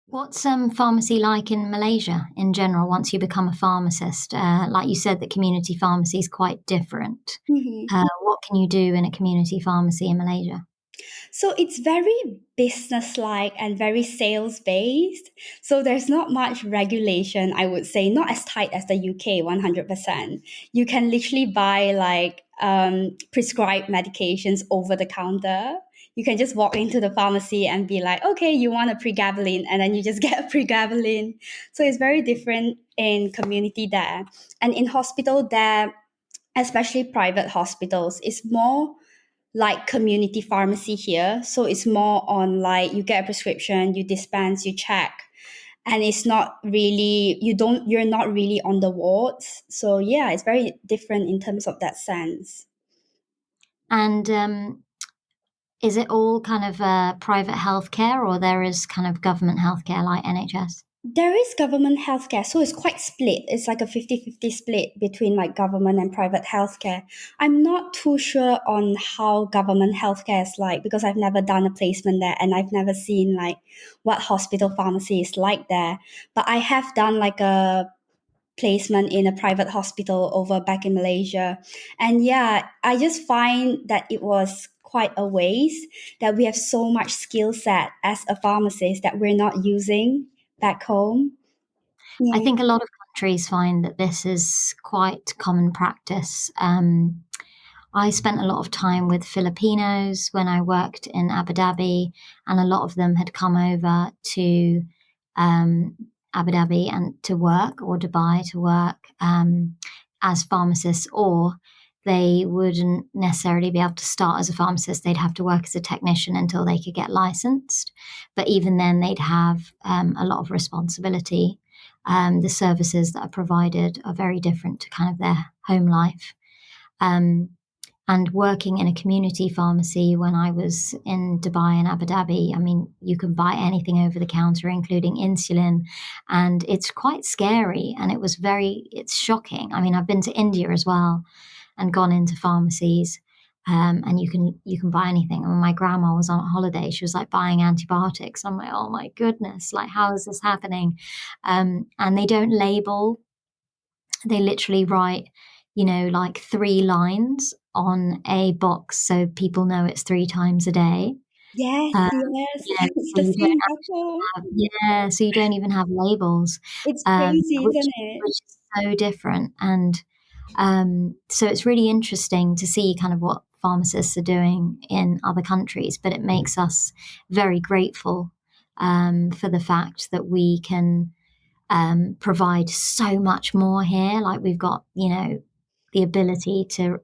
What's pharmacy like in Malaysia in general once you become a pharmacist? Like you said, the community pharmacy is quite different. Mhm. What can you do in a community pharmacy in Malaysia? So it's very business-like and very sales-based. So there's not much regulation, I would say, not as tight as the UK, 100%. You can literally buy like prescribed medications over the counter. You can just walk into the pharmacy and be like, okay, you want a pregabalin, and then you just get a pregabalin. So it's very different in community there. And in hospital there, especially private hospitals, it's more like community pharmacy here. So it's more on like you get a prescription, you dispense, you check. And it's not really you're not really on the wards. So yeah, it's very different in terms of that sense. And is it all kind of private healthcare, or there is kind of government healthcare like NHS? There is government healthcare, so it's quite split. It's like a 50-50 split between like government and private healthcare. I'm not too sure on how government healthcare is like because I've never done a placement there and I've never seen like what hospital pharmacy is like there. But I have done like a placement in a private hospital over back in Malaysia. And yeah, I just find that it was quite a waste that we have so much skill set as a pharmacist that we're not using back home. I Yeah. think a lot of countries find that this is quite common practice. I spent a lot of time with Filipinos when I worked in Abu Dhabi, and a lot of them had come over to um, Abu Dhabi and to work, or Dubai to work as pharmacists, or they wouldn't necessarily be able to start as a pharmacist. They'd have to work as a technician until they could get licensed. But even then, they'd have a lot of responsibility. The services that are provided are very different to kind of their home life. Um, and working in a community pharmacy when I was in Dubai and Abu Dhabi, I mean, you can buy anything over the counter, including insulin. And it's quite scary. And it's shocking. I mean, I've been to India as well and gone into pharmacies. And you can buy anything. And when my grandma was on holiday, she was like buying antibiotics. I'm like, oh my goodness, like how is this happening? And they don't label, they literally write, like 3 lines on a box so people know it's 3 times a day. Yes, Um, yes. yeah, It's so the you don't same back actually home. so you don't even have labels, It's crazy, which isn't it? which is so different. And so it's really interesting to see kind of what pharmacists are doing in other countries, but it makes us very grateful for the fact that we can provide so much more here. Like we've got, the ability to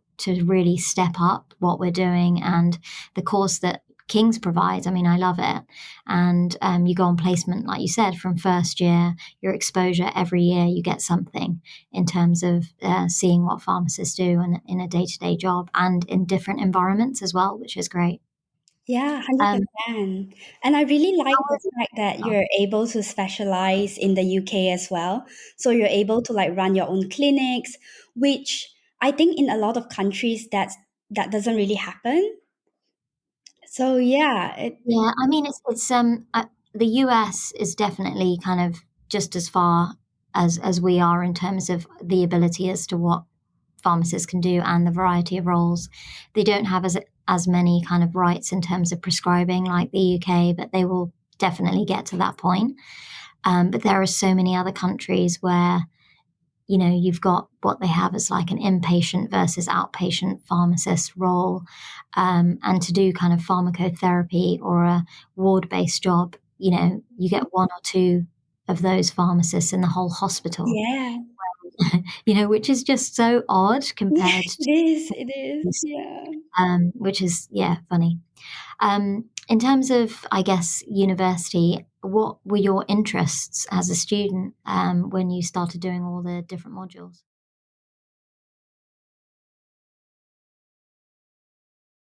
really step up what we're doing, and the course that King's provides. I mean, I love it. And you go on placement, like you said, from first year, your exposure every year, you get something in terms of seeing what pharmacists do in a day to day job and in different environments as well, which is great. Yeah, Um, 100%. And I really like how the was it? fact that Oh, you're able to specialize in the UK as well. So you're able to like run your own clinics, which I think in a lot of countries that doesn't really happen. So yeah, yeah, I mean, the US is definitely kind of just as far as we are in terms of the ability as to what pharmacists can do and the variety of roles. They don't have as many kind of rights in terms of prescribing like the UK, but they will definitely get to that point. But there are so many other countries where you've got what they have as like an inpatient versus outpatient pharmacist role. And to do kind of pharmacotherapy or a ward based job, you get one or two of those pharmacists in the whole hospital, yeah. which is just so odd Yeah, compared to, it is. Yeah. which is, yeah, funny. In terms of, I guess, university, what were your interests as a student when you started doing all the different modules?